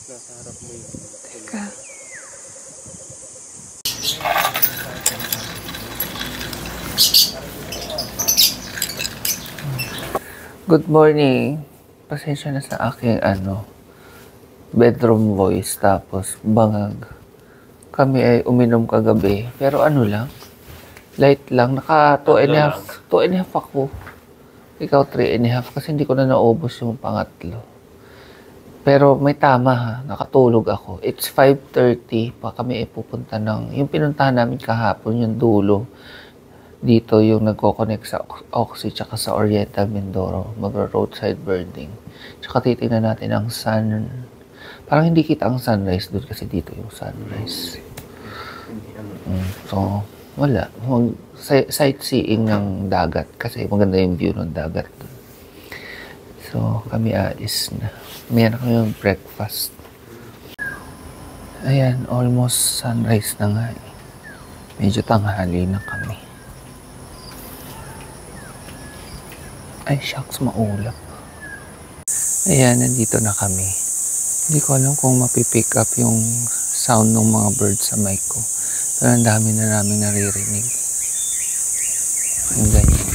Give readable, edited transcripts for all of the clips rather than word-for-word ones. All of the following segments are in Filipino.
Nasa harap mo yun. Teka. Good morning. Pasensya na sa aking bedroom voice tapos bangag. Kami ay uminom kagabi. Pero lang, light lang. Naka 2.5 ako. Ikaw 3.5 kasi hindi ko na naubos yung pangatlo. Pero may tama ha, nakatulog ako. It's 5:30 pa kami pupunta yung pinuntahan namin kahapon, yung dulo. Dito yung nagko-connect sa Oxy tsaka sa Oriental Mindoro, magro-roadside burning. Tsaka titingnan natin ang sun. Parang hindi kita ang sunrise doon kasi dito yung sunrise. So, wala. Sightseeing ng dagat kasi maganda yung view ng dagat doon. So, kami aalis na. Mayroon na kami yung breakfast. Ayan, almost sunrise na nga. Medyo tanghali na kami. Ay, shucks, maulap. Ayan, nandito na kami. Hindi ko alam kung mapipick up yung sound ng mga birds sa mic ko. Pero ang dami na namin naririnig. Ang ganyan.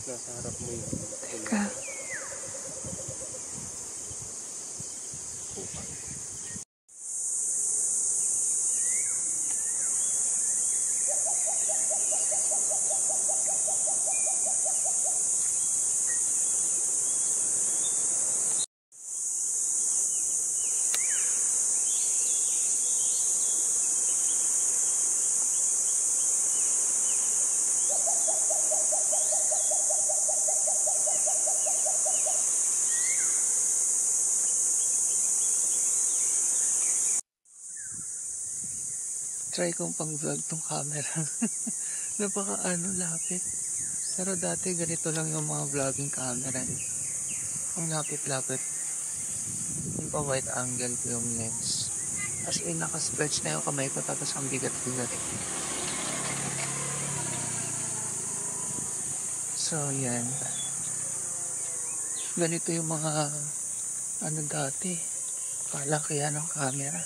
Nasa harap mo yun. Teka. Try kong pang-vlog tong camera. Napaka lapit. Pero dati ganito lang yung mga vlogging camera. Ang lapit-lapit. Yung pa wide angle ko yung lens. As in, naka-stretch na yung kamay ko tapos ang bigat-bigat. So, yan. Ganito yung mga dati. Kalakihan ng camera.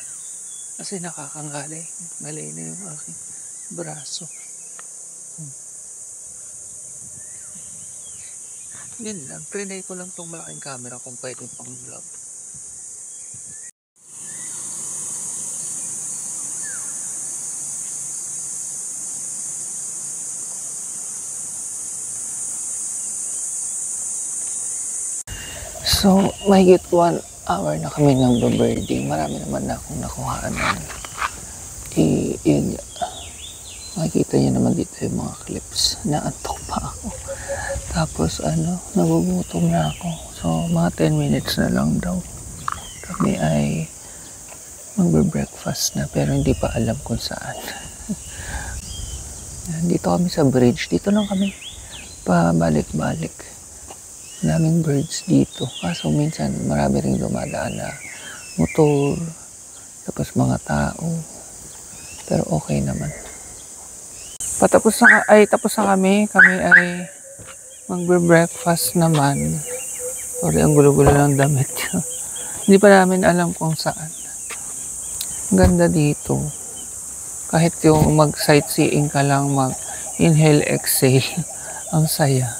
Kasi nakakangalay. Ngalay na yung aking braso. Yun lang. Trinay ko lang tong malaking camera kung pwede pang vlog. So, mahigit 1 hour na kami ng birding. Marami naman na akong nakuhaan ng yun. Makikita nyo naman dito yung mga clips. Naantok pa ako. Tapos nagugutom na ako. So, mga 10 minutes na lang daw. Kami ay magbe-breakfast na pero hindi pa alam kung saan. Dito kami sa bridge. Dito lang kami pabalik-balik. Daming birds dito. Kaso minsan marami ring dumadaan na motor, tapos mga tao. Pero okay naman. Tapos na kami. Kami ay magbe-breakfast naman. Sorry, ang gulo-gulo ng damit. Hindi pa namin alam kung saan. Ang ganda dito. Kahit yung mag-sightseeing ka lang, mag-inhale, exhale. Ang saya.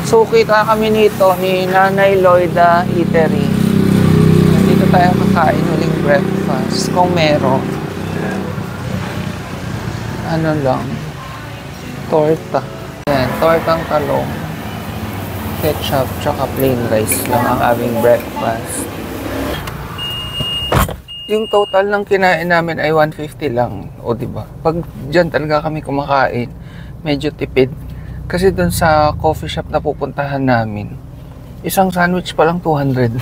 So, kita kami nito ni Nanay Loida Eatery. Dito tayo kakain uling breakfast. Kung meron. Torta. Yan, tortang talong. Ketchup, tsaka plain rice lang ang aming breakfast. Yung total ng kinain namin ay 150 lang. O, diba? Pag dyan talaga kami kumakain, medyo tipid. Kasi dun sa coffee shop na pupuntahan namin, isang sandwich pa lang 200.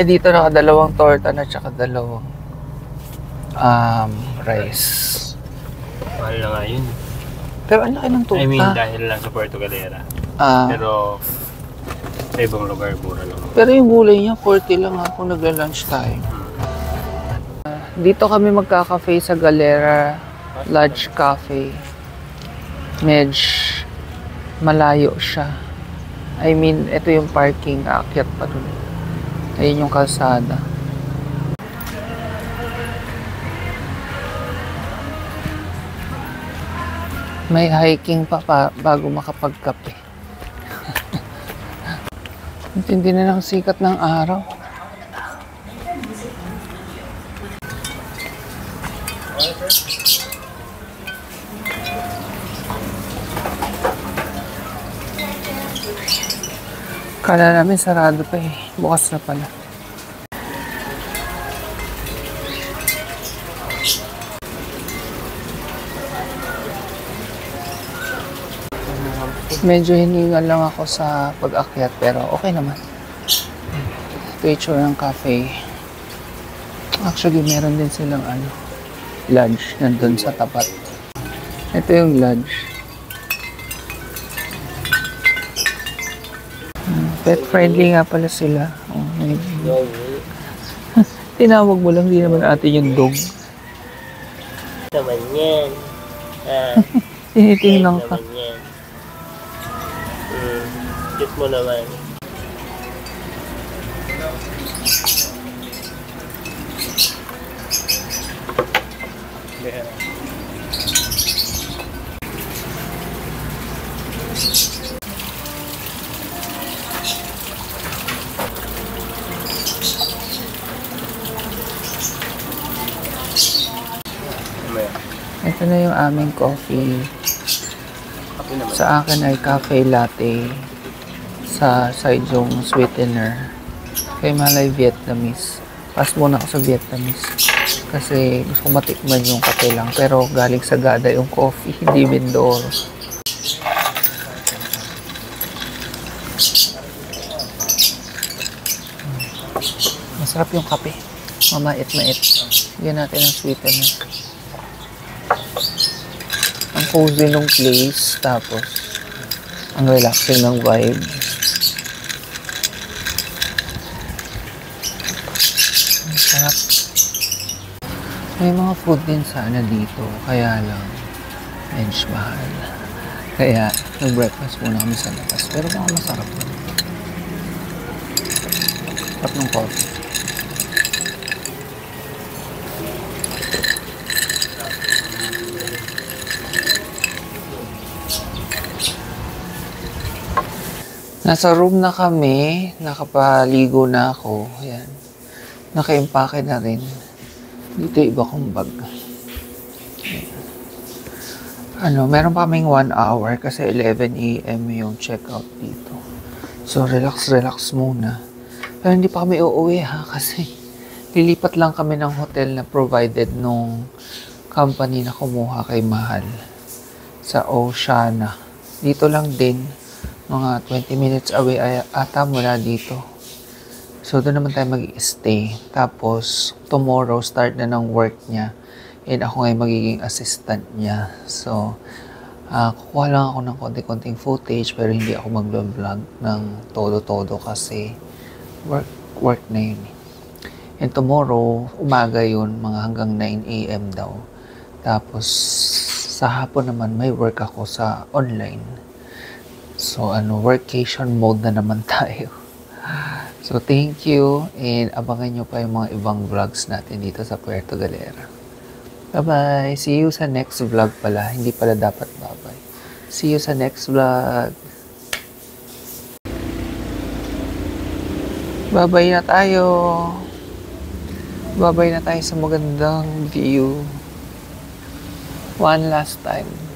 Dito nakadalawang torta na tsaka dalawang rice. Mahal na nga yun. Pero ang laki ng torta. I mean, dahil lang sa Puerto Galera. Pero sa ibang lugar, mura lang. Pero yung gulay niya, 40 lang kung nagla-lunch tayo. Dito kami magka-cafe sa Galera Lodge Cafe. Medj malayo siya. I mean, ito yung parking. Aakyat pa dun. Ayun yung kalsada. May hiking pa bago makapagkape. Intindi na ng sikat ng araw. Kala namin sarado pa eh. Bukas na pala. Medyo hiningal lang ako sa pag-akyat pero okay naman. Picture ng cafe. Actually, meron din silang lodge nandun sa tapat. Ito yung lodge. Pet friendly nga pala sila. Oh, tinawag mo lang, di naman atin yung dog. Naman yan. Tinitingnan ka. Cute mo naman. Ito na yung aming coffee. Sa akin ay cafe latte. Sa side yung sweetener. Kay Malay Vietnamese. Pass muna ako sa Vietnamese. Kasi gusto ko matikman yung kape lang. Pero galing sa Gada yung coffee, hindi Mindoro. Masarap yung kape. Mamait-mait. Bigyan natin ng sweetener. Ang cozy ng place. Tapos, ang relaxing ng vibe. Ang sarap. May mga food din sana dito. Kaya lang, medyo mahal. Kaya, nag-breakfast muna kami sa labas. Pero mga masarap na. Sarap ng coffee. Nasa room na kami, nakapaligo na ako. Ayan. Naka-impake na rin. Dito iba kong bag. Meron pa kaming 1 hour kasi 11 AM yung check-out dito. So, relax muna. Pero hindi pa kami uuwi kasi lilipat lang kami ng hotel na provided nung company na kumuha kay Mahal sa Oceana. Dito lang din. Mga 20 minutes away ata mula dito. So, doon naman tayo mag-stay. Tapos, tomorrow, start na ng work niya. And ako ngayon magiging assistant niya. So, kukuha lang ako ng konti-konting footage pero hindi ako mag-vlog ng todo-todo kasi work na yun. And tomorrow, umaga yun, mga hanggang 9 AM daw. Tapos, sa hapon naman, may work ako sa online. So, workation mode na naman tayo. So, thank you. And abangan nyo pa yung mga ibang vlogs natin dito sa Puerto Galera. Bye-bye. See you sa next vlog pala. Hindi pala dapat bye-bye. See you sa next vlog. Bye-bye na tayo. Bye-bye na tayo sa magandang view. One last time.